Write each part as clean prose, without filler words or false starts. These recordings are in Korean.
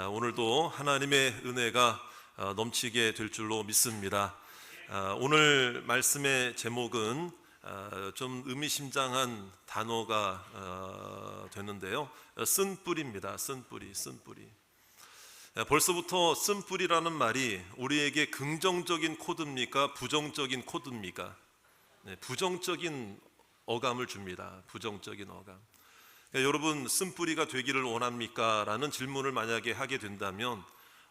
오늘도 하나님의 은혜가 넘치게 될 줄로 믿습니다. 오늘 말씀의 제목은 좀 의미심장한 단어가 되는데요. 쓴뿌리입니다. 쓴뿌리. 벌써부터 쓴뿌리라는 말이 우리에게 긍정적인 코드입니까? 부정적인 코드입니까? 부정적인 어감을 줍니다. 부정적인 어감. 그러니까 여러분, 쓴뿌리가 되기를 원합니까? 라는 질문을 만약에 하게 된다면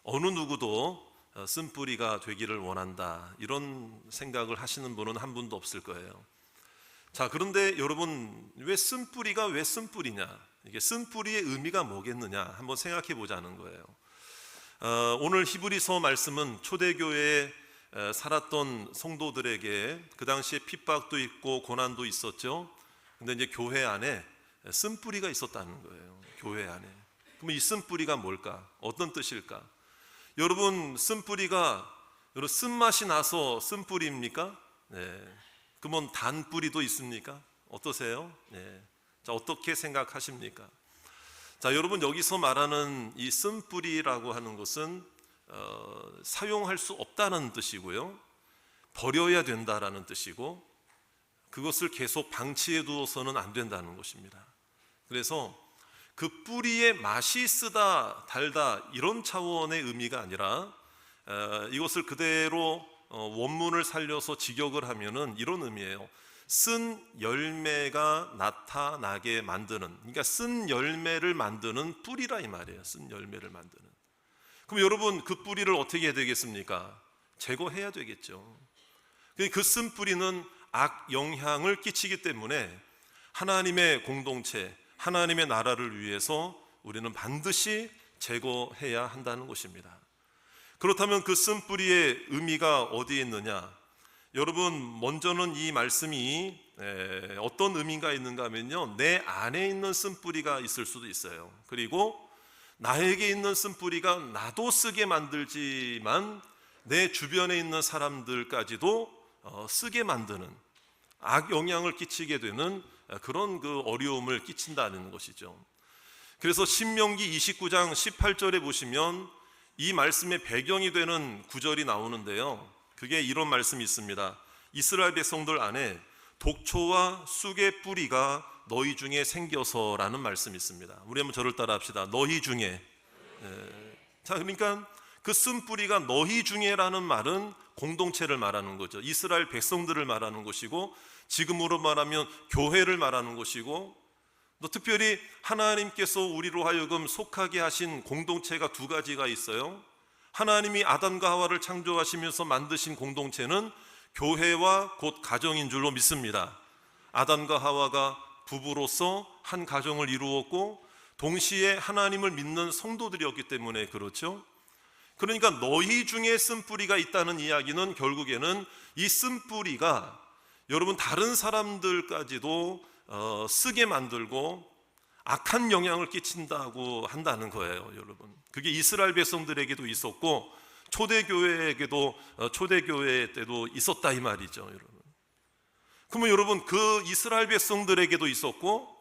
어느 누구도 쓴뿌리가 되기를 원한다, 이런 생각을 하시는 분은 한 분도 없을 거예요. 자, 그런데 여러분, 왜 쓴뿌리냐? 이게 쓴뿌리의 의미가 뭐겠느냐 한번 생각해 보자는 거예요. 오늘 히브리서 말씀은 초대교회에 살았던 성도들에게 그 당시에 핍박도 있고 고난도 있었죠. 근데 이제 교회 안에 쓴뿌리가 있었다는 거예요. 교회 안에. 그럼 이 쓴뿌리가 뭘까? 어떤 뜻일까? 여러분, 쓴뿌리가 쓴맛이 나서 쓴뿌리입니까? 그러면 단뿌리도 있습니까? 어떠세요? 자, 어떻게 생각하십니까? 자, 여러분, 여기서 말하는 이 쓴뿌리라고 하는 것은 사용할 수 없다는 뜻이고요, 버려야 된다라는 뜻이고, 그것을 계속 방치해 두어서는 안 된다는 것입니다. 그래서 그 뿌리의 맛이 쓰다 달다 이런 차원의 의미가 아니라 이것을 그대로 원문을 살려서 직역을 하면은 이런 의미예요. 쓴 열매가 나타나게 만드는, 그러니까 쓴 열매를 만드는 뿌리라 이 말이에요. 쓴 열매를 만드는. 그럼 여러분, 그 뿌리를 어떻게 해야 되겠습니까? 제거해야 되겠죠. 그 쓴 뿌리는 악 영향을 끼치기 때문에 하나님의 공동체, 하나님의 나라를 위해서 우리는 반드시 제거해야 한다는 것입니다. 그렇다면 그 쓴뿌리의 의미가 어디에 있느냐? 여러분, 먼저는 이 말씀이 어떤 의미가 있는가 하면요, 내 안에 있는 쓴뿌리가 있을 수도 있어요. 그리고 나에게 있는 쓴뿌리가 나도 쓰게 만들지만 내 주변에 있는 사람들까지도 쓰게 만드는, 악 영향을 끼치게 되는 그런 그 어려움을 끼친다는 것이죠. 그래서 신명기 29장 18절에 보시면 이 말씀의 배경이 되는 구절이 나오는데요, 그게 이런 말씀이 있습니다. 이스라엘 백성들 안에 독초와 쑥의 뿌리가 너희 중에 생겨서라는 말씀이 있습니다. 우리 한번 저를 따라 합시다. 너희 중에. 자, 그러니까 그 쓴뿌리가 너희 중에라는 말은 공동체를 말하는 거죠. 이스라엘 백성들을 말하는 것이고, 지금으로 말하면 교회를 말하는 것이고, 또 특별히 하나님께서 우리로 하여금 속하게 하신 공동체가 두 가지가 있어요. 하나님이 아담과 하와를 창조하시면서 만드신 공동체는 교회와 곧 가정인 줄로 믿습니다. 아담과 하와가 부부로서 한 가정을 이루었고, 동시에 하나님을 믿는 성도들이었기 때문에 그렇죠. 그러니까 너희 중에 쓴뿌리가 있다는 이야기는 결국에는 이 쓴뿌리가 여러분 다른 사람들까지도 쓰게 만들고 악한 영향을 끼친다고 한다는 거예요. 여러분, 그게 이스라엘 백성들에게도 있었고 초대교회에게도 초대교회 때도 있었다 이 말이죠. 여러분, 그러면 여러분, 그 이스라엘 백성들에게도 있었고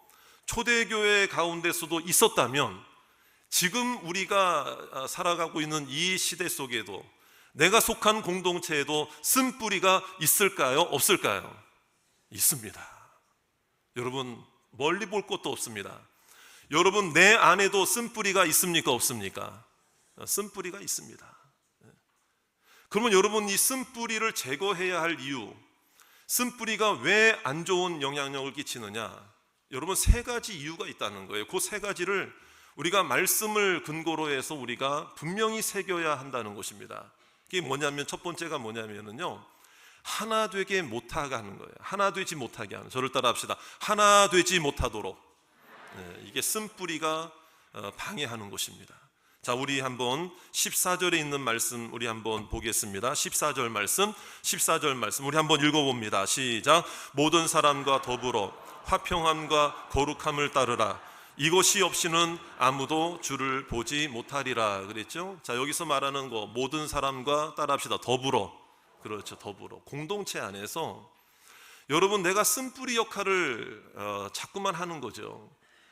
초대교회 가운데서도 있었다면 지금 우리가 살아가고 있는 이 시대 속에도, 내가 속한 공동체에도 쓴뿌리가 있을까요? 없을까요? 있습니다. 여러분, 멀리 볼 것도 없습니다. 여러분, 내 안에도 쓴뿌리가 있습니까? 없습니까? 쓴뿌리가 있습니다. 그러면 여러분, 이 쓴뿌리를 제거해야 할 이유, 쓴뿌리가 왜 안 좋은 영향력을 끼치느냐? 여러분, 세 가지 이유가 있다는 거예요. 그 세 가지를 우리가 말씀을 근거로 해서 우리가 분명히 새겨야 한다는 것입니다. 그게 뭐냐면, 첫 번째가 뭐냐면요, 하나 되게 못하게 하는 거예요. 하나 되지 못하게 하는. 저를 따라 합시다. 하나 되지 못하도록. 이게 쓴뿌리가 방해하는 것입니다. 자, 우리 한번 14절에 있는 말씀 우리 한번 보겠습니다. 14절 말씀 우리 한번 읽어봅니다. 시작. 모든 사람과 더불어 화평함과 거룩함을 따르라. 이것이 없이는 아무도 주를 보지 못하리라 그랬죠. 자, 여기서 말하는 거, 모든 사람과 따라합시다. 더불어. 그렇죠. 더불어. 공동체 안에서 여러분, 내가 쓴뿌리 역할을 자꾸만 하는 거죠.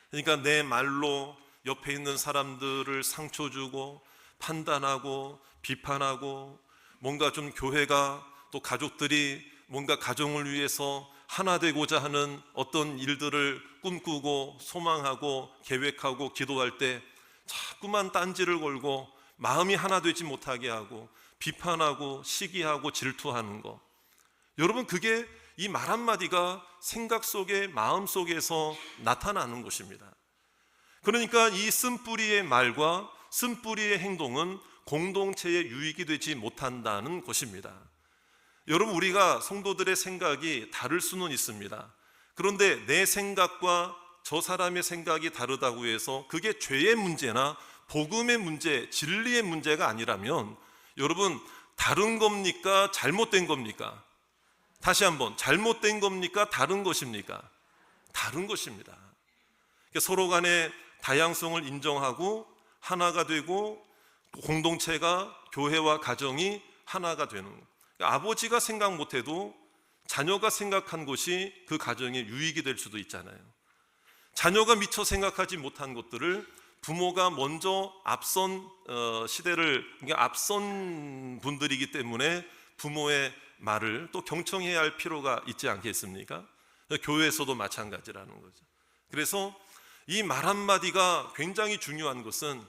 그러니까 내 말로, 옆에 있는 사람들을 상처 주고 판단하고 비판하고, 뭔가 좀 교회가 또 가족들이 뭔가 가정을 위해서 하나 되고자 하는 어떤 일들을 꿈꾸고 소망하고 계획하고 기도할 때 자꾸만 딴지를 걸고 마음이 하나 되지 못하게 하고 비판하고 시기하고 질투하는 거, 여러분 그게 이 말 한마디가 생각 속에 마음 속에서 나타나는 것입니다. 그러니까 이 쓴뿌리의 말과 쓴뿌리의 행동은 공동체에 유익이 되지 못한다는 것입니다. 여러분, 우리가 성도들의 생각이 다를 수는 있습니다. 그런데 내 생각과 저 사람의 생각이 다르다고 해서 그게 죄의 문제나 복음의 문제, 진리의 문제가 아니라면, 여러분, 다른 겁니까? 잘못된 겁니까? 다시 한번, 잘못된 겁니까? 다른 것입니까? 다른 것입니다. 서로 간의 다양성을 인정하고 하나가 되고 공동체가, 교회와 가정이 하나가 되는 거예요. 아버지가 생각 못해도 자녀가 생각한 것이 그 가정에 유익이 될 수도 있잖아요. 자녀가 미처 생각하지 못한 것들을 부모가 먼저 앞선 시대를, 앞선 분들이기 때문에 부모의 말을 또 경청해야 할 필요가 있지 않겠습니까? 교회에서도 마찬가지라는 거죠. 그래서 이 말 한마디가 굉장히 중요한 것은,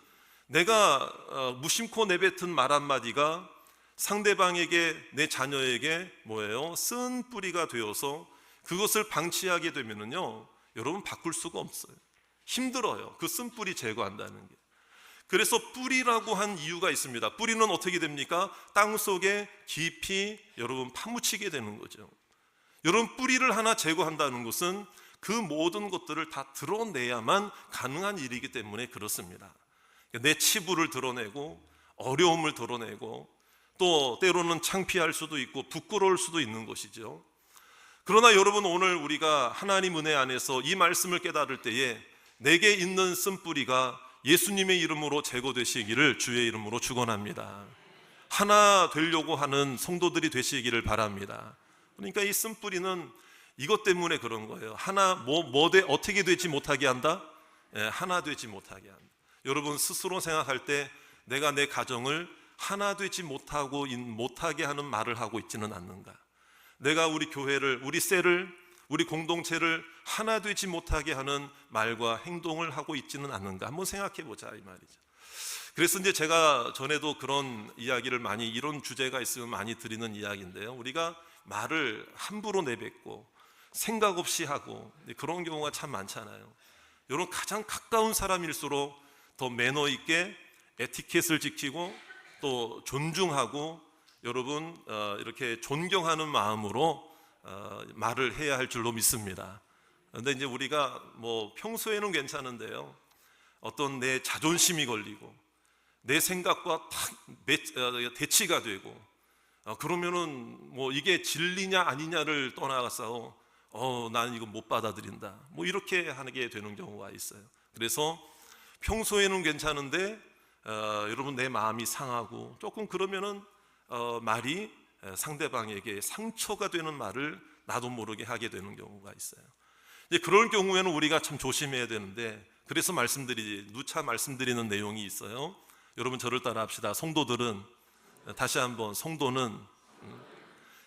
내가 무심코 내뱉은 말 한마디가 상대방에게, 내 자녀에게 뭐예요? 쓴 뿌리가 되어서 그것을 방치하게 되면은요, 여러분 바꿀 수가 없어요. 힘들어요. 그 쓴 뿌리 제거한다는 게. 그래서 뿌리라고 한 이유가 있습니다. 뿌리는 어떻게 됩니까? 땅 속에 깊이 여러분 파묻히게 되는 거죠. 여러분, 뿌리를 하나 제거한다는 것은 그 모든 것들을 다 드러내야만 가능한 일이기 때문에 그렇습니다. 내 치부를 드러내고 어려움을 드러내고 또 때로는 창피할 수도 있고 부끄러울 수도 있는 것이죠. 그러나 여러분, 오늘 우리가 하나님 은혜 안에서 이 말씀을 깨달을 때에 내게 있는 쓴뿌리가 예수님의 이름으로 제거되시기를 주의 이름으로 축원합니다. 하나 되려고 하는 성도들이 되시기를 바랍니다. 그러니까 이 쓴뿌리는 이것 때문에 그런 거예요. 하나 어떻게 되지 못하게 한다? 하나 되지 못하게 한다. 여러분, 스스로 생각할 때 내가 내 가정을 하나 되지 못하게 하는 말을 하고 있지는 않는가? 내가 우리 교회를, 우리 셀을, 우리 공동체를 하나 되지 못하게 하는 말과 행동을 하고 있지는 않는가? 한번 생각해 보자, 이 말이죠. 그래서 이제 제가 전에도 그런 이야기를 많이, 이런 주제가 있으면 많이 드리는 이야기인데요. 우리가 말을 함부로 내뱉고 생각 없이 하고 그런 경우가 참 많잖아요. 여러분, 가장 가까운 사람일수록 더 매너 있게 에티켓을 지키고 또 존중하고, 여러분 이렇게 존경하는 마음으로 말을 해야 할 줄로 믿습니다. 그런데 이제 우리가 뭐 평소에는 괜찮은데요, 어떤 내 자존심이 걸리고 내 생각과 딱 대치가 되고 그러면은 뭐 이게 진리냐 아니냐를 떠나가서 나는 이거 못 받아들인다, 뭐 이렇게 하게 되는 경우가 있어요. 그래서 평소에는 괜찮은데 여러분, 내 마음이 상하고 조금 그러면은 말이 상대방에게 상처가 되는 말을 나도 모르게 하게 되는 경우가 있어요. 이제 그럴 경우에는 우리가 참 조심해야 되는데, 그래서 누차 말씀드리는 내용이 있어요. 여러분, 저를 따라 합시다. 성도들은, 다시 한번, 성도는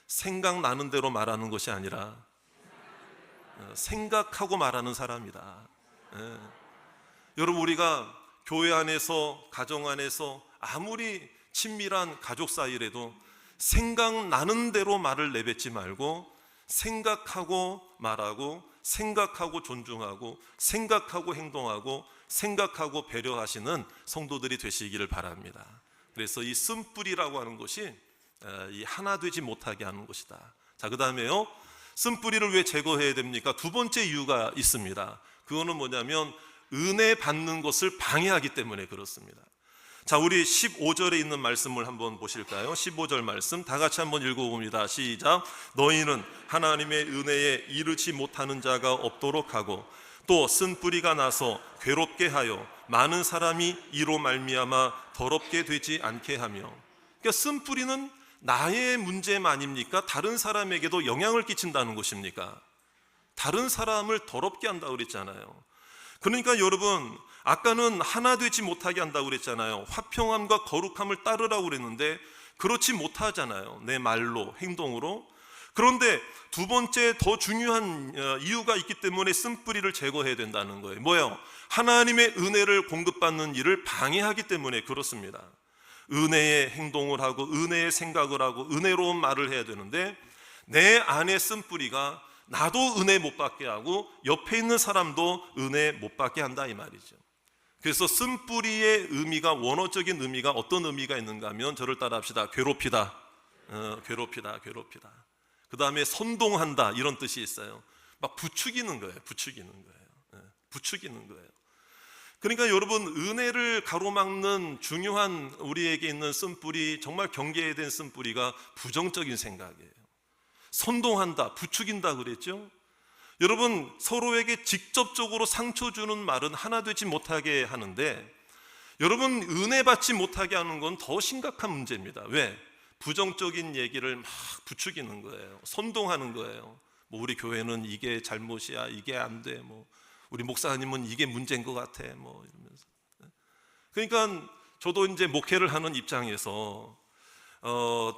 생각나는 대로 말하는 것이 아니라 생각하고 말하는 사람이다. 여러분, 우리가 교회 안에서, 가정 안에서 아무리 친밀한 가족 사이라도 생각나는 대로 말을 내뱉지 말고 생각하고 말하고, 생각하고 존중하고, 생각하고 행동하고, 생각하고 배려하시는 성도들이 되시기를 바랍니다. 그래서 이 쓴뿌리라고 하는 것이 이 하나 되지 못하게 하는 것이다. 자, 그 다음에요, 쓴뿌리를 왜 제거해야 됩니까? 두 번째 이유가 있습니다. 그거는 뭐냐면 은혜 받는 것을 방해하기 때문에 그렇습니다. 자, 우리 15절에 있는 말씀을 한번 보실까요? 15절 말씀 다 같이 한번 읽어봅니다. 시작. 너희는 하나님의 은혜에 이르지 못하는 자가 없도록 하고, 또 쓴뿌리가 나서 괴롭게 하여 많은 사람이 이로 말미암아 더럽게 되지 않게 하며. 그러니까 쓴뿌리는 나의 문제만입니까? 다른 사람에게도 영향을 끼친다는 것입니까? 다른 사람을 더럽게 한다고 그랬잖아요. 그러니까 여러분, 아까는 하나 되지 못하게 한다고 그랬잖아요. 화평함과 거룩함을 따르라고 그랬는데 그렇지 못하잖아요. 내 말로, 행동으로. 그런데 두 번째 더 중요한 이유가 있기 때문에 쓴뿌리를 제거해야 된다는 거예요. 뭐예요? 하나님의 은혜를 공급받는 일을 방해하기 때문에 그렇습니다. 은혜의 행동을 하고 은혜의 생각을 하고 은혜로운 말을 해야 되는데 내 안에 쓴뿌리가 나도 은혜 못 받게 하고 옆에 있는 사람도 은혜 못 받게 한다 이 말이죠. 그래서 쓴뿌리의 의미가, 원어적인 의미가 어떤 의미가 있는가 하면, 저를 따라 합시다. 괴롭히다. 괴롭히다. 그 다음에 선동한다, 이런 뜻이 있어요. 막 부추기는 거예요. 부추기는 거예요. 그러니까 여러분, 은혜를 가로막는 중요한 우리에게 있는 쓴뿌리, 정말 경계해야 된 쓴뿌리가 부정적인 생각이에요. 선동한다, 부추긴다 그랬죠. 여러분, 서로에게 직접적으로 상처 주는 말은 하나 되지 못하게 하는데, 여러분, 은혜 받지 못하게 하는 건 더 심각한 문제입니다. 왜? 부정적인 얘기를 막 부추기는 거예요. 선동하는 거예요. 뭐 우리 교회는 이게 잘못이야, 이게 안 돼, 뭐 우리 목사님은 이게 문제인 것 같아, 뭐 이러면서. 그러니까 저도 이제 목회를 하는 입장에서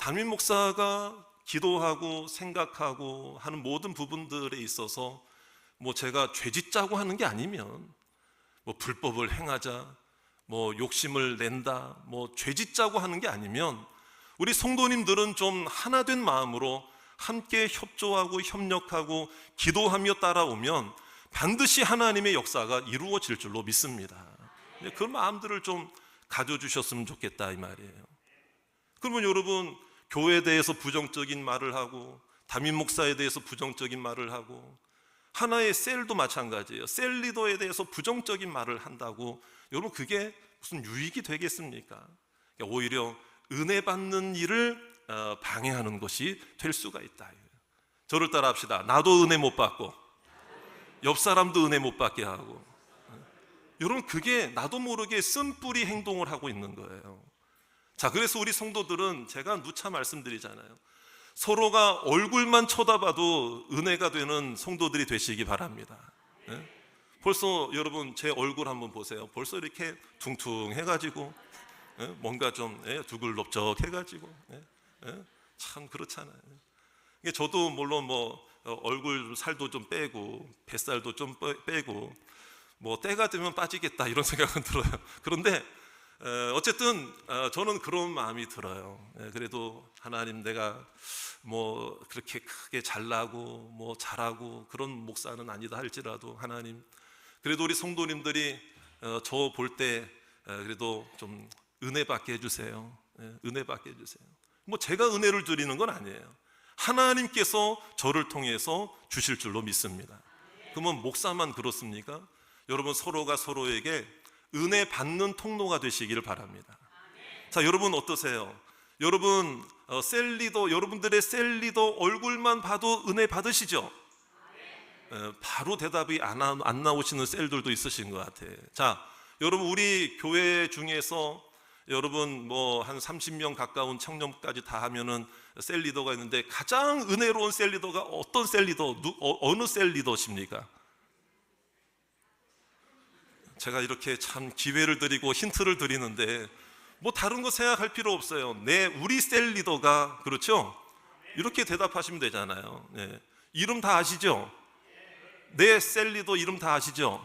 담임 목사가 기도하고 생각하고 하는 모든 부분들에 있어서 뭐 제가 죄짓자고 하는 게 아니면, 뭐 불법을 행하자, 뭐 욕심을 낸다, 뭐 죄짓자고 하는 게 아니면, 우리 성도님들은 좀 하나된 마음으로 함께 협조하고 협력하고 기도하며 따라오면 반드시 하나님의 역사가 이루어질 줄로 믿습니다. 그 마음들을 좀 가져주셨으면 좋겠다 이 말이에요. 그러면 여러분, 교회에 대해서 부정적인 말을 하고 담임 목사에 대해서 부정적인 말을 하고, 하나의 셀도 마찬가지예요. 셀 리더에 대해서 부정적인 말을 한다고 여러분, 그게 무슨 유익이 되겠습니까? 오히려 은혜 받는 일을 방해하는 것이 될 수가 있다. 저를 따라 합시다. 나도 은혜 못 받고 옆 사람도 은혜 못 받게 하고. 여러분, 그게 나도 모르게 쓴뿌리 행동을 하고 있는 거예요. 자, 그래서 우리 성도들은 제가 누차 말씀드리잖아요. 서로가 얼굴만 쳐다봐도 은혜가 되는 성도들이 되시기 바랍니다. 벌써 여러분 제 얼굴 한번 보세요. 벌써 이렇게 퉁퉁해가지고 뭔가 좀 두글럽적해가지고 참 그렇잖아요. 저도 물론 뭐 얼굴 살도 좀 빼고 뱃살도 좀 빼고 뭐 때가 되면 빠지겠다 이런 생각은 들어요. 그런데 어쨌든 저는 그런 마음이 들어요. 그래도 하나님, 내가 뭐 그렇게 크게 잘나고 뭐 잘하고 그런 목사는 아니다 할지라도, 하나님 그래도 우리 성도님들이 저 볼 때 그래도 좀 은혜 받게 해주세요. 은혜 받게 해주세요. 뭐 제가 은혜를 드리는 건 아니에요. 하나님께서 저를 통해서 주실 줄로 믿습니다. 그러면 목사만 그렇습니까? 여러분, 서로가 서로에게 은혜 받는 통로가 되시기를 바랍니다. 자, 여러분 어떠세요? 여러분 셀리더, 여러분들의 셀리더 얼굴만 봐도 은혜 받으시죠? 바로 대답이 안 나오시는 셀들도 있으신 것 같아요. 자, 여러분, 우리 교회 중에서 여러분 뭐 한 30명 가까운 청년까지 다 하면은 셀리더가 있는데, 가장 은혜로운 셀리더가 어떤 셀리더, 어느 셀리더십니까? 제가 이렇게 참 기회를 드리고 힌트를 드리는데 뭐 다른 거 생각할 필요 없어요. 우리 셀리더가, 그렇죠? 이렇게 대답하시면 되잖아요. 이름 다 아시죠? 내 셀리더 이름 다 아시죠?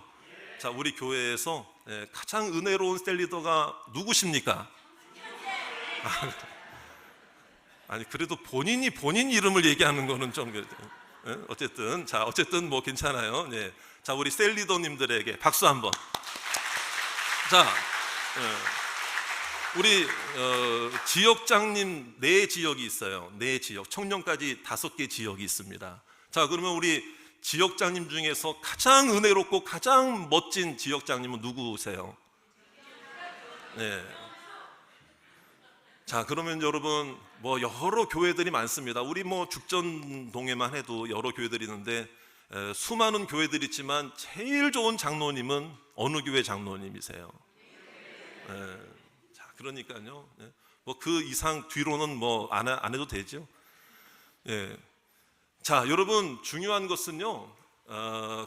자, 우리 교회에서 가장 은혜로운 셀리더가 누구십니까? 아니, 그래도 본인 이름을 얘기하는 거는 좀 어쨌든 뭐 괜찮아요. 자, 우리 셀리더님들에게 박수 한번. 자, 우리 지역장님 4지역이 있어요. 4지역, 청년까지 5개 지역이 있습니다. 자, 그러면 우리 지역장님 중에서 가장 은혜롭고 가장 멋진 지역장님은 누구세요? 자, 그러면 여러분, 뭐 여러 교회들이 많습니다. 우리 뭐 죽전동에만 해도 여러 교회들이 있는데 수많은 교회들이 있지만 제일 좋은 장로님은 어느 교회 장로님이세요? 자, 그러니까요. 뭐 그 이상 뒤로는 뭐 안 해도 되죠. 자, 여러분, 중요한 것은요,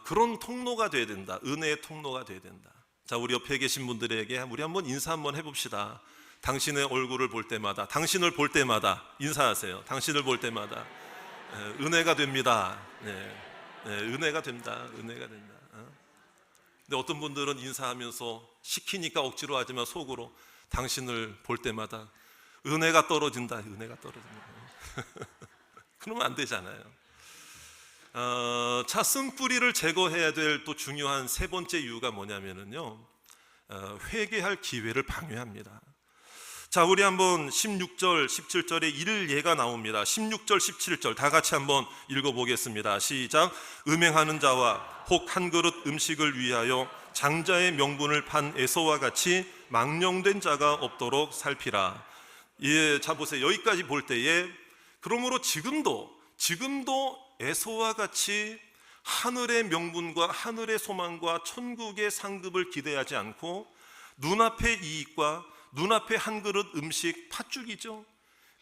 그런 통로가 돼야 된다. 은혜의 통로가 돼야 된다. 자, 우리 옆에 계신 분들에게 우리 한번 인사 한번 해봅시다. 당신의 얼굴을 볼 때마다, 당신을 볼 때마다 인사하세요. 당신을 볼 때마다 은혜가 됩니다. 은혜가 된다. 은혜가 된다. 근데 어떤 분들은 인사하면서 시키니까 억지로 하지만 속으로 당신을 볼 때마다 은혜가 떨어진다. 은혜가 떨어진다. 그러면 안 되잖아요. 자, 쓴뿌리를 제거해야 될 또 중요한 세 번째 이유가 뭐냐면요, 회개할 기회를 방해합니다. 자, 우리 한번 16절, 17절에 일예가 나옵니다. 16절, 17절 다 같이 한번 읽어보겠습니다. 시작. 음행하는 자와 혹 한 그릇 음식을 위하여 장자의 명분을 판 에서와 같이 망령된 자가 없도록 살피라. 예, 자 보세요. 여기까지 볼 때에 그러므로 지금도 에서와 같이 하늘의 명분과 하늘의 소망과 천국의 상급을 기대하지 않고 눈앞의 이익과 눈앞에 한 그릇 음식, 팥죽이죠,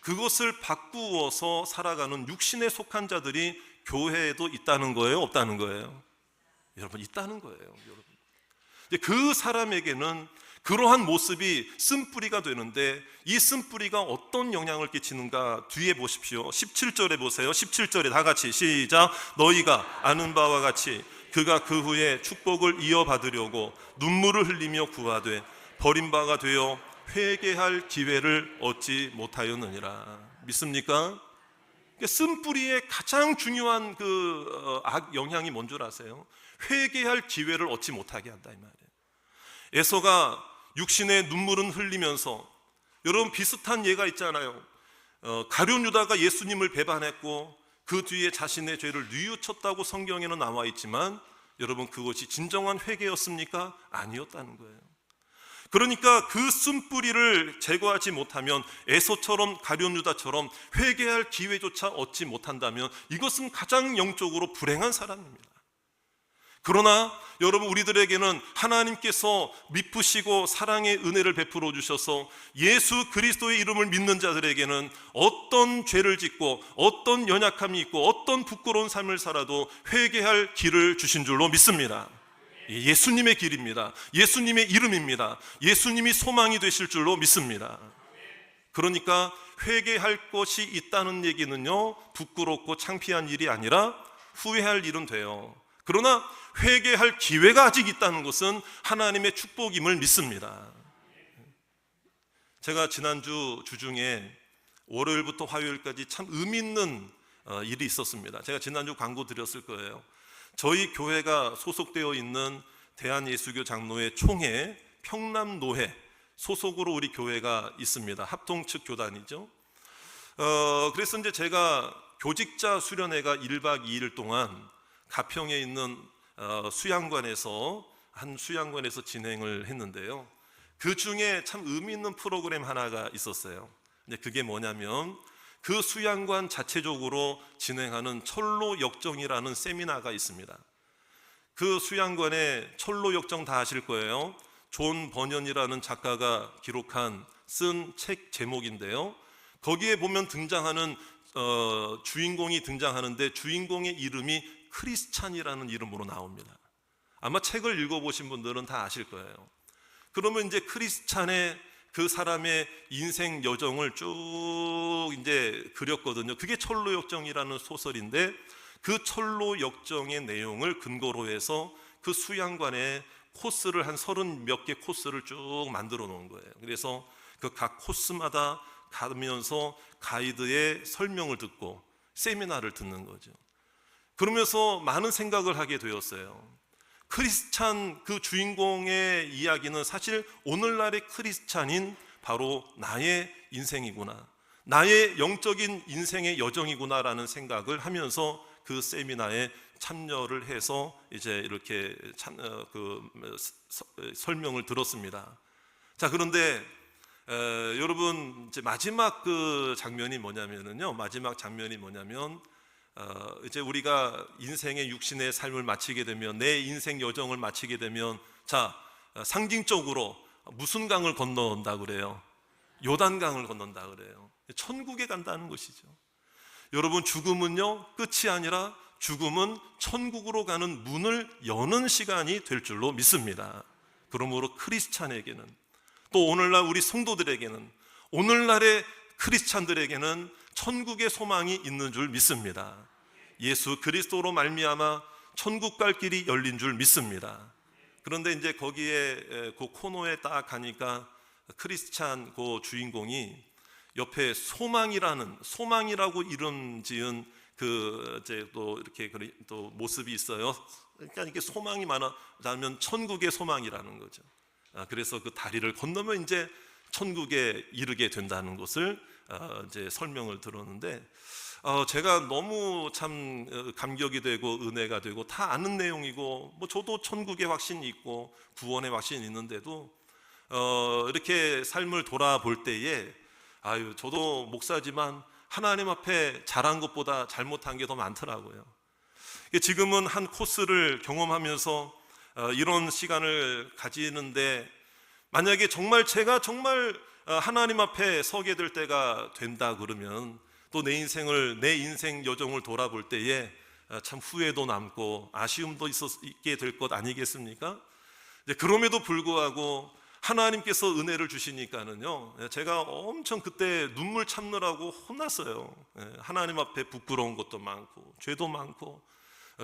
그것을 바꾸어서 살아가는 육신에 속한 자들이 교회에도 있다는 거예요? 없다는 거예요? 여러분, 있다는 거예요. 여러분, 그 사람에게는 그러한 모습이 쓴뿌리가 되는데, 이 쓴뿌리가 어떤 영향을 끼치는가 뒤에 보십시오. 17절에 보세요. 17절에 다 같이 시작. 너희가 아는 바와 같이 그가 그 후에 축복을 이어받으려고 눈물을 흘리며 구하되 버림바가 되어 회개할 기회를 얻지 못하였느니라. 믿습니까? 쓴뿌리의 가장 중요한 그 영향이 뭔 줄 아세요? 회개할 기회를 얻지 못하게 한다, 이 말이에요. 에서가 육신의 눈물은 흘리면서, 여러분 비슷한 예가 있잖아요. 가룟 유다가 예수님을 배반했고 그 뒤에 자신의 죄를 뉘우쳤다고 성경에는 나와 있지만, 여러분 그것이 진정한 회개였습니까? 아니었다는 거예요. 그러니까 그 쓴뿌리를 제거하지 못하면, 에서처럼 가룟 유다처럼 회개할 기회조차 얻지 못한다면 이것은 가장 영적으로 불행한 사람입니다. 그러나 여러분, 우리들에게는 하나님께서 미쁘시고 사랑의 은혜를 베풀어 주셔서 예수 그리스도의 이름을 믿는 자들에게는 어떤 죄를 짓고 어떤 연약함이 있고 어떤 부끄러운 삶을 살아도 회개할 길을 주신 줄로 믿습니다. 예수님의 길입니다. 예수님의 이름입니다. 예수님이 소망이 되실 줄로 믿습니다. 그러니까 회개할 것이 있다는 얘기는요, 부끄럽고 창피한 일이 아니라 후회할 일은 돼요. 그러나 회개할 기회가 아직 있다는 것은 하나님의 축복임을 믿습니다. 제가 지난주 주중에 월요일부터 화요일까지 참 의미 있는 일이 있었습니다. 제가 지난주 광고 드렸을 거예요. 저희 교회가 소속되어 있는 대한예수교 장로회 총회 평남노회 소속으로 우리 교회가 있습니다. 합동 측 교단이죠. 그래서 이제 제가 교직자 수련회가 1박 2일 동안 가평에 있는 수양관에서 진행을 했는데요. 그 중에 참 의미 있는 프로그램 하나가 있었어요. 근데 그게 뭐냐면, 그 수양관 자체적으로 진행하는 철로 역정이라는 세미나가 있습니다. 그 수양관에 철로 역정 다 아실 거예요. 존 버년이라는 작가가 쓴 책 제목인데요. 거기에 보면 등장하는 주인공이 등장하는데, 주인공의 이름이 크리스찬이라는 이름으로 나옵니다. 아마 책을 읽어보신 분들은 다 아실 거예요. 그러면 이제 크리스찬의 그 사람의 인생 여정을 쭉 이제 그렸거든요. 그게 철로 역정이라는 소설인데, 그 철로 역정의 내용을 근거로 해서 그 수양관에 코스를 한 30몇 개 코스를 쭉 만들어 놓은 거예요. 그래서 그 각 코스마다 가면서 가이드의 설명을 듣고 세미나를 듣는 거죠. 그러면서 많은 생각을 하게 되었어요. 크리스찬 그 주인공의 이야기는 사실 오늘날의 크리스찬인 바로 나의 인생이구나, 나의 영적인 인생의 여정이구나라는 생각을 하면서 그 세미나에 참여를 해서 이제 이렇게 설명을 들었습니다. 자, 그런데 여러분, 이제 마지막 장면이 뭐냐면 이제 우리가 인생의 육신의 삶을 마치게 되면, 내 인생 여정을 마치게 되면, 자, 상징적으로 무슨 강을 건넌다 그래요? 요단강을 건넌다 그래요. 천국에 간다는 것이죠. 여러분, 죽음은요 끝이 아니라 죽음은 천국으로 가는 문을 여는 시간이 될 줄로 믿습니다. 그러므로 크리스찬에게는, 또 오늘날 우리 성도들에게는, 오늘날의 크리스찬들에게는 천국의 소망이 있는 줄 믿습니다. 예수 그리스도로 말미암아 천국 갈 길이 열린 줄 믿습니다. 그런데 이제 거기에 그 코너에 딱 가니까 크리스찬 그 주인공이 옆에 소망이라고 이름 지은 그 이제 또 이렇게 또 모습이 있어요. 그러니까 이게 소망이 많아면 천국의 소망이라는 거죠. 그래서 그 다리를 건너면 이제 천국에 이르게 된다는 것을 이제 설명을 들었는데, 제가 너무 참 감격이 되고 은혜가 되고, 다 아는 내용이고, 뭐 저도 천국의 확신이 있고 구원의 확신이 있는데도 이렇게 삶을 돌아볼 때에 저도 목사지만 하나님 앞에 잘한 것보다 잘못한 게 더 많더라고요. 지금은 한 코스를 경험하면서 이런 시간을 가지는데, 만약에 정말 제가 정말 하나님 앞에 서게 될 때가 된다 그러면 또 내 인생 여정을 돌아볼 때에 참 후회도 남고 아쉬움도 있게 될 것 아니겠습니까? 그럼에도 불구하고 하나님께서 은혜를 주시니까는요, 제가 엄청 그때 눈물 참느라고 혼났어요. 하나님 앞에 부끄러운 것도 많고 죄도 많고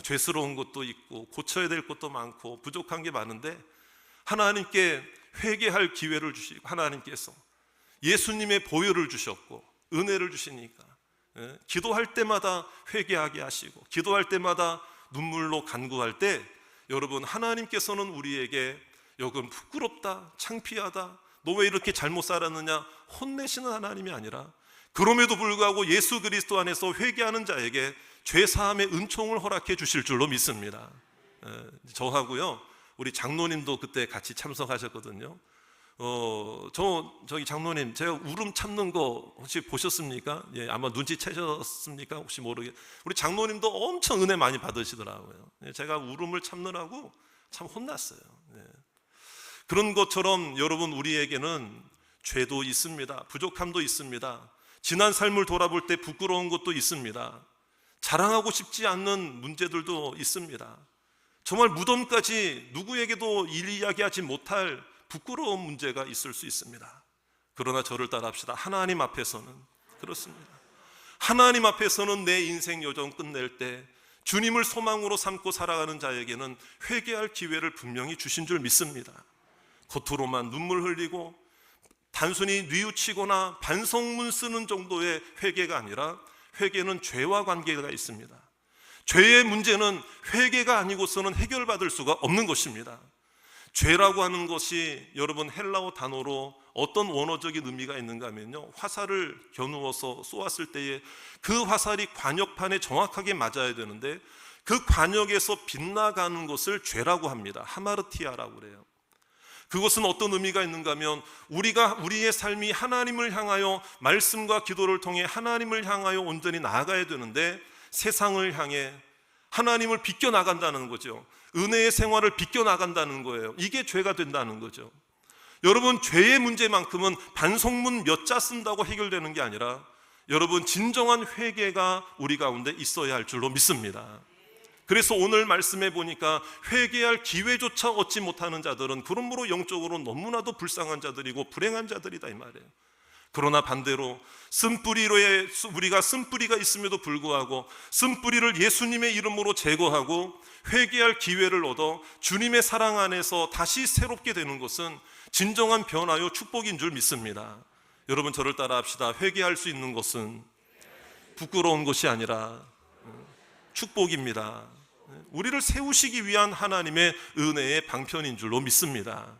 죄스러운 것도 있고 고쳐야 될 것도 많고 부족한 게 많은데, 하나님께 회개할 기회를 주시고 하나님께서 예수님의 보혈을 주셨고 은혜를 주시니까 기도할 때마다 회개하게 하시고, 기도할 때마다 눈물로 간구할 때, 여러분, 하나님께서는 우리에게 여금 부끄럽다, 창피하다, 너 왜 이렇게 잘못 살았느냐 혼내시는 하나님이 아니라, 그럼에도 불구하고 예수 그리스도 안에서 회개하는 자에게 죄사함의 은총을 허락해 주실 줄로 믿습니다. 저하고요, 우리 장로님도 그때 같이 참석하셨거든요. 저기 장로님, 제가 울음 참는 거 혹시 보셨습니까? 예, 아마 눈치채셨습니까? 혹시 모르게 우리 장로님도 엄청 은혜 많이 받으시더라고요. 제가 울음을 참느라고 참 혼났어요. 그런 것처럼 여러분, 우리에게는 죄도 있습니다. 부족함도 있습니다. 지난 삶을 돌아볼 때 부끄러운 것도 있습니다. 자랑하고 싶지 않는 문제들도 있습니다. 정말 무덤까지 누구에게도 이야기하지 못할 부끄러운 문제가 있을 수 있습니다. 그러나 저를 따라합시다. 하나님 앞에서는 그렇습니다. 하나님 앞에서는 내 인생 여정 끝낼 때 주님을 소망으로 삼고 살아가는 자에게는 회개할 기회를 분명히 주신 줄 믿습니다. 겉으로만 눈물 흘리고 단순히 뉘우치거나 반성문 쓰는 정도의 회개가 아니라, 회개는 죄와 관계가 있습니다. 죄의 문제는 회개가 아니고서는 해결받을 수가 없는 것입니다. 죄라고 하는 것이 여러분 헬라어 단어로 어떤 원어적인 의미가 있는가 하면요, 화살을 겨누어서 쏘았을 때에 그 화살이 관역판에 정확하게 맞아야 되는데, 그 관역에서 빗나가는 것을 죄라고 합니다. 하마르티아라고 그래요. 그것은 어떤 의미가 있는가 하면, 우리의 삶이 하나님을 향하여 말씀과 기도를 통해 하나님을 향하여 온전히 나아가야 되는데, 세상을 향해 하나님을 비껴나간다는 거죠. 은혜의 생활을 비껴나간다는 거예요. 이게 죄가 된다는 거죠. 여러분, 죄의 문제만큼은 반성문 몇 자 쓴다고 해결되는 게 아니라, 여러분, 진정한 회개가 우리 가운데 있어야 할 줄로 믿습니다. 그래서 오늘 말씀해 보니까 회개할 기회조차 얻지 못하는 자들은 그러므로 영적으로 너무나도 불쌍한 자들이고 불행한 자들이다, 이 말이에요. 그러나 반대로 우리가 쓴뿌리가 있음에도 불구하고 쓴뿌리를 예수님의 이름으로 제거하고 회개할 기회를 얻어 주님의 사랑 안에서 다시 새롭게 되는 것은 진정한 변화요 축복인 줄 믿습니다. 여러분, 저를 따라합시다. 회개할 수 있는 것은 부끄러운 것이 아니라 축복입니다. 우리를 세우시기 위한 하나님의 은혜의 방편인 줄로 믿습니다.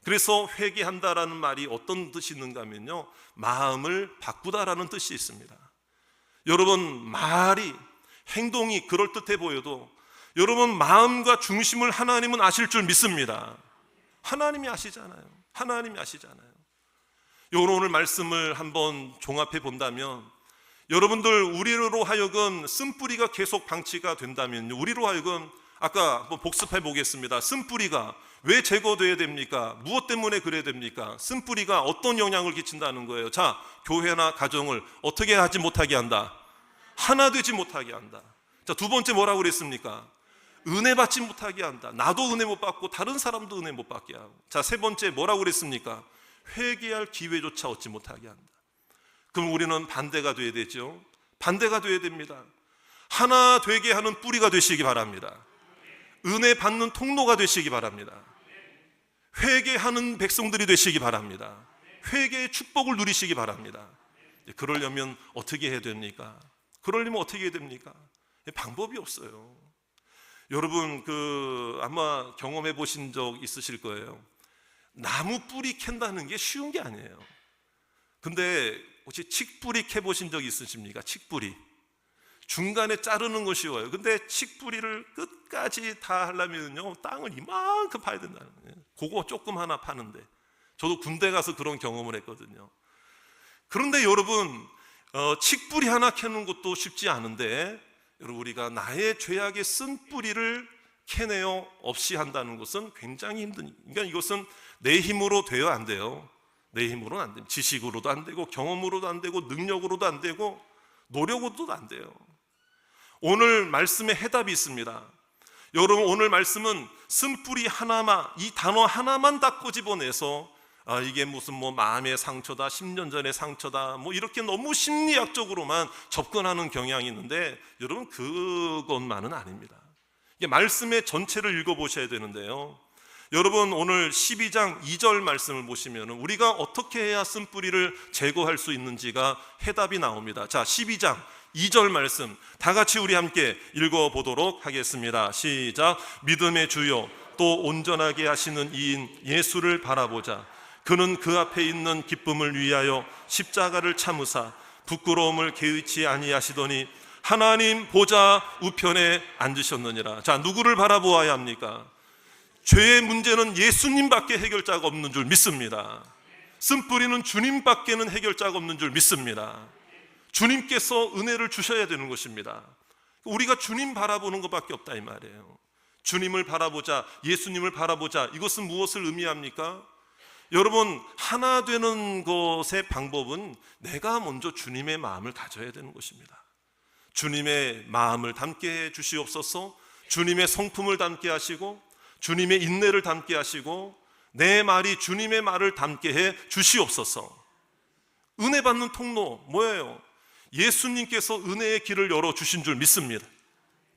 그래서 회개한다라는 말이 어떤 뜻이 있는가 하면요, 마음을 바꾸다라는 뜻이 있습니다. 여러분, 말이, 행동이 그럴듯해 보여도 여러분 마음과 중심을 하나님은 아실 줄 믿습니다. 하나님이 아시잖아요. 하나님이 아시잖아요. 오늘 말씀을 한번 종합해 본다면, 여러분들, 우리로 하여금 쓴뿌리가 계속 방치가 된다면, 우리로 하여금 아까 한번 복습해 보겠습니다. 쓴뿌리가 왜 제거돼야 됩니까? 무엇 때문에 그래야 됩니까? 쓴뿌리가 어떤 영향을 끼친다는 거예요. 자, 교회나 가정을 어떻게 하지 못하게 한다? 하나 되지 못하게 한다. 자, 두 번째 뭐라고 그랬습니까? 은혜 받지 못하게 한다. 나도 은혜 못 받고 다른 사람도 은혜 못 받게 하고. 자, 세 번째 뭐라고 그랬습니까? 회개할 기회조차 얻지 못하게 한다. 그럼 우리는 반대가 돼야 되죠. 반대가 돼야 됩니다. 하나 되게 하는 뿌리가 되시기 바랍니다. 은혜 받는 통로가 되시기 바랍니다. 회개하는 백성들이 되시기 바랍니다. 회개의 축복을 누리시기 바랍니다. 그러려면 어떻게 해야 됩니까? 그러려면 어떻게 해야 됩니까? 방법이 없어요. 여러분 아마 경험해 보신 적 있으실 거예요. 나무 뿌리 캔다는 게 쉬운 게 아니에요. 근데 혹시 칡뿌리 캐 보신 적 있으십니까? 칡뿌리 중간에 자르는 건 쉬워요. 근데 칡뿌리를 끝까지 다 하려면요 땅을 이만큼 파야 된다는 거예요. 그거 조금 하나 파는데 저도 군대 가서 그런 경험을 했거든요. 그런데 여러분 칡뿌리 하나 캐는 것도 쉽지 않은데 여러분 우리가 나의 죄악의 쓴 뿌리를 캐내어 없이 한다는 것은 굉장히 힘든, 그러니까 이것은 내 힘으로 돼요 안 돼요? 내 힘으로는 안 됩니다. 지식으로도 안 되고 경험으로도 안 되고 능력으로도 안 되고 노력으로도 안 돼요. 오늘 말씀에 해답이 있습니다. 여러분 오늘 말씀은 쓴뿌리 하나만, 이 단어 하나만 다 꼬집어내서 이게 무슨 마음의 상처다, 10년 전의 상처다, 이렇게 너무 심리학적으로만 접근하는 경향이 있는데 여러분 그것만은 아닙니다. 이게 말씀의 전체를 읽어보셔야 되는데요. 여러분 오늘 12장 2절 말씀을 보시면 우리가 어떻게 해야 쓴뿌리를 제거할 수 있는지가 해답이 나옵니다. 자, 12장 2절 말씀 다 같이 우리 함께 읽어보도록 하겠습니다. 시작. 믿음의 주요 또 온전하게 하시는 이인 예수를 바라보자. 그는 그 앞에 있는 기쁨을 위하여 십자가를 참으사 부끄러움을 개의치 아니하시더니 하나님 보좌 우편에 앉으셨느니라. 자, 누구를 바라보아야 합니까? 죄의 문제는 예수님밖에 해결자가 없는 줄 믿습니다. 쓴뿌리는 주님밖에는 해결자가 없는 줄 믿습니다. 주님께서 은혜를 주셔야 되는 것입니다. 우리가 주님 바라보는 것밖에 없다 이 말이에요. 주님을 바라보자, 예수님을 바라보자. 이것은 무엇을 의미합니까? 여러분 하나 되는 것의 방법은 내가 먼저 주님의 마음을 가져야 되는 것입니다. 주님의 마음을 담게 해 주시옵소서. 주님의 성품을 담게 하시고 주님의 인내를 담게 하시고 내 말이 주님의 말을 담게 해 주시옵소서. 은혜 받는 통로 뭐예요? 예수님께서 은혜의 길을 열어주신 줄 믿습니다.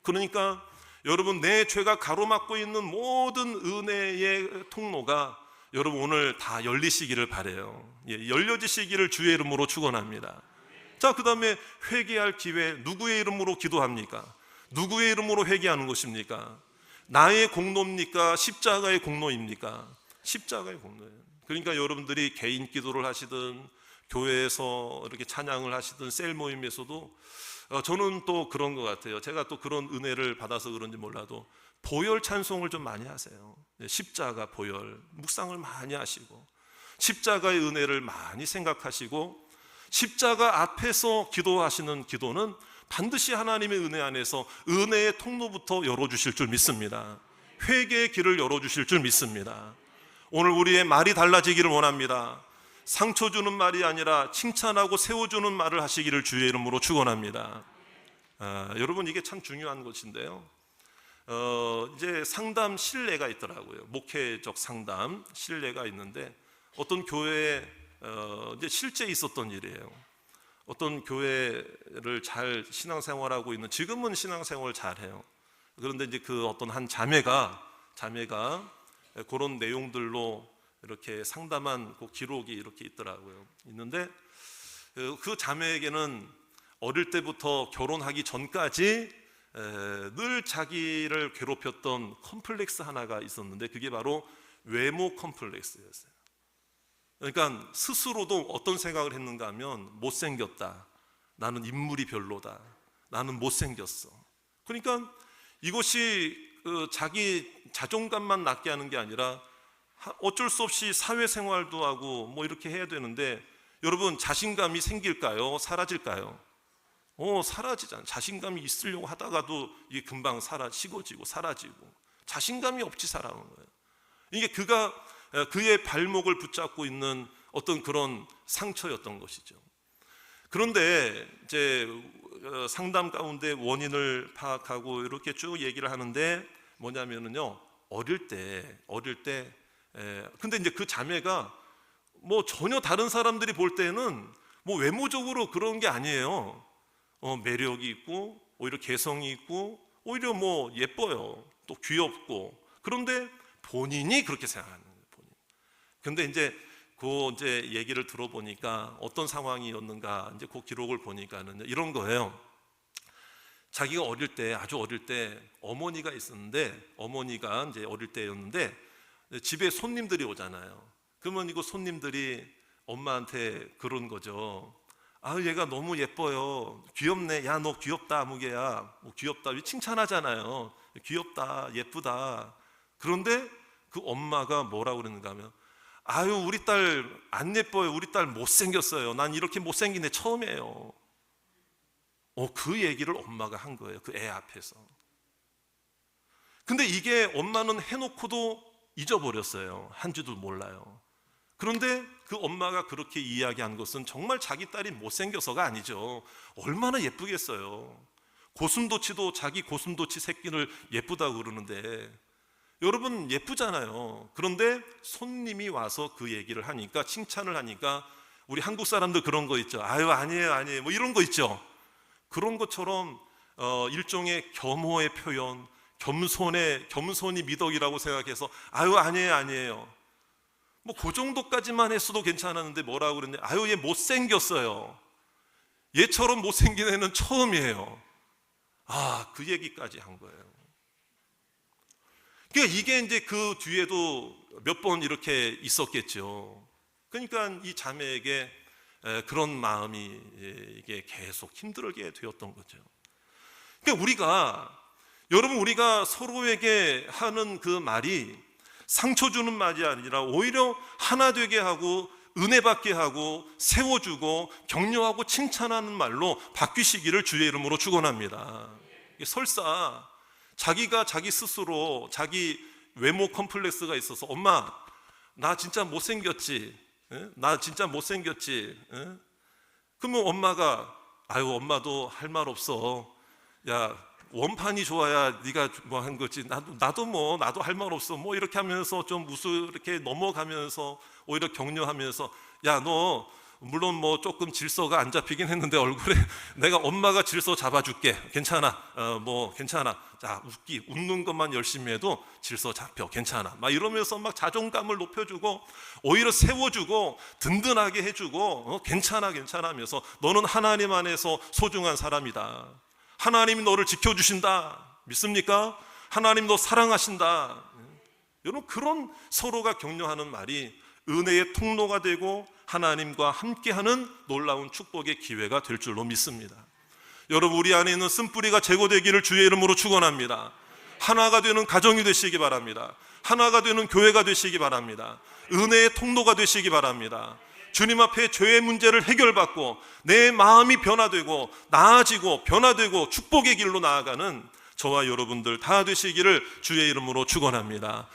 그러니까 여러분 내 죄가 가로막고 있는 모든 은혜의 통로가 여러분 오늘 다 열리시기를 바라요. 열려지시기를 주의 이름으로 축원합니다. 자, 그 다음에 회개할 기회, 누구의 이름으로 기도합니까? 누구의 이름으로 회개하는 것입니까? 나의 공로입니까? 십자가의 공로입니까? 십자가의 공로예요. 그러니까 여러분들이 개인 기도를 하시든 교회에서 이렇게 찬양을 하시든 셀 모임에서도 저는 또 그런 것 같아요. 제가 또 그런 은혜를 받아서 그런지 몰라도 보혈 찬송을 좀 많이 하세요. 십자가 보혈 묵상을 많이 하시고 십자가의 은혜를 많이 생각하시고 십자가 앞에서 기도하시는 기도는 반드시 하나님의 은혜 안에서 은혜의 통로부터 열어주실 줄 믿습니다. 회개의 길을 열어주실 줄 믿습니다. 오늘 우리의 말이 달라지기를 원합니다. 상처 주는 말이 아니라 칭찬하고 세워주는 말을 하시기를 주의 이름으로 축원합니다. 여러분 이게 참 중요한 것인데요. 이제 상담 신뢰가 있더라고요. 목회적 상담 신뢰가 있는데 어떤 교회에 이제 실제 있었던 일이에요. 어떤 교회를 잘 신앙생활하고 있는, 지금은 신앙생활 잘해요. 그런데 이제 그 어떤 한 자매가 그런 내용들로 이렇게 상담한 그 기록이 이렇게 있더라고요. 있는데 그 자매에게는 어릴 때부터 결혼하기 전까지 늘 자기를 괴롭혔던 컴플렉스 하나가 있었는데 그게 바로 외모 컴플렉스였어요. 그러니까 스스로도 어떤 생각을 했는가 하면 못생겼다, 나는 인물이 별로다, 나는 못생겼어. 그러니까 이것이 자기 자존감만 낮게 하는 게 아니라 어쩔 수 없이 사회생활도 하고 이렇게 해야 되는데 여러분 자신감이 생길까요? 사라질까요? 사라지잖아요. 자신감이 있으려고 하다가도 이게 금방 식어지고 사라지고 자신감이 없이 살아오는 거예요. 이게 그의 발목을 붙잡고 있는 어떤 그런 상처였던 것이죠. 그런데 이제 상담 가운데 원인을 파악하고 이렇게 쭉 얘기를 하는데 뭐냐면은요, 어릴 때 근데 이제 그 자매가 뭐 전혀 다른 사람들이 볼 때는 뭐 외모적으로 그런 게 아니에요. 매력이 있고 오히려 개성이 있고 오히려 뭐 예뻐요. 또 귀엽고. 그런데 본인이 그렇게 생각하는 거예요. 본인. 근데 이제 이제 얘기를 들어보니까 어떤 상황이었는가, 이제 그 기록을 보니까는 이런 거예요. 자기가 아주 어릴 때 어머니가 있었는데, 어머니가 이제 어릴 때였는데 집에 손님들이 오잖아요. 그러면 이거 손님들이 엄마한테 그런 거죠. 아, 얘가 너무 예뻐요. 귀엽네. 야, 너 귀엽다, 아무개야. 뭐 귀엽다. 칭찬하잖아요. 귀엽다, 예쁘다. 그런데 그 엄마가 뭐라고 그러는가 하면, 아유, 우리 딸 안 예뻐요. 우리 딸 못생겼어요. 난 이렇게 못생긴 애 처음이에요. 그 얘기를 엄마가 한 거예요. 그 애 앞에서. 근데 이게 엄마는 해놓고도 잊어버렸어요. 한지도 몰라요. 그런데 그 엄마가 그렇게 이야기한 것은 정말 자기 딸이 못생겨서가 아니죠. 얼마나 예쁘겠어요. 고슴도치도 자기 고슴도치 새끼를 예쁘다고 그러는데, 여러분 예쁘잖아요. 그런데 손님이 와서 그 얘기를 하니까, 칭찬을 하니까, 우리 한국 사람들 그런 거 있죠. 아유, 아니에요 뭐 이런 거 있죠. 그런 것처럼 일종의 겸허의 표현, 겸손이 미덕이라고 생각해서 아유, 아니에요 뭐 그 정도까지만 했어도 괜찮았는데 뭐라고 그랬냐, 아유, 얘 못생겼어요. 얘처럼 못생긴 애는 처음이에요. 그 얘기까지 한 거예요. 그러니까 이게 이제 그 뒤에도 몇 번 이렇게 있었겠죠. 그러니까 이 자매에게 그런 마음이 이게 계속 힘들게 되었던 거죠. 그러니까 우리가 서로에게 하는 그 말이 상처 주는 말이 아니라 오히려 하나 되게 하고 은혜 받게 하고 세워주고 격려하고 칭찬하는 말로 바뀌시기를 주의 이름으로 축원합니다. 설사 자기가 자기 스스로 자기 외모 컴플렉스가 있어서, 엄마 나 진짜 못생겼지? 나 진짜 못생겼지? 그러면 엄마가, 아유, 엄마도 할 말 없어. 야, 원판이 좋아야 네가 뭐 한 거지. 나도 할 말 없어. 뭐 이렇게 하면서 좀 이렇게 넘어가면서 오히려 격려하면서, 야, 너 물론 뭐 조금 질서가 안 잡히긴 했는데 얼굴에 내가 엄마가 질서 잡아줄게. 괜찮아. 뭐 괜찮아. 자, 웃는 것만 열심히 해도 질서 잡혀. 괜찮아. 막 이러면서 막 자존감을 높여주고 오히려 세워주고 든든하게 해주고 괜찮아 하면서, 너는 하나님 안에서 소중한 사람이다. 하나님이 너를 지켜주신다. 믿습니까? 하나님 너 사랑하신다. 여러분, 그런 서로가 격려하는 말이 은혜의 통로가 되고 하나님과 함께하는 놀라운 축복의 기회가 될 줄로 믿습니다. 여러분, 우리 안에 있는 쓴뿌리가 제거되기를 주의 이름으로 축원합니다. 하나가 되는 가정이 되시기 바랍니다. 하나가 되는 교회가 되시기 바랍니다. 은혜의 통로가 되시기 바랍니다. 주님 앞에 죄의 문제를 해결받고 내 마음이 변화되고 나아지고 변화되고 축복의 길로 나아가는 저와 여러분들 다 되시기를 주의 이름으로 축원합니다.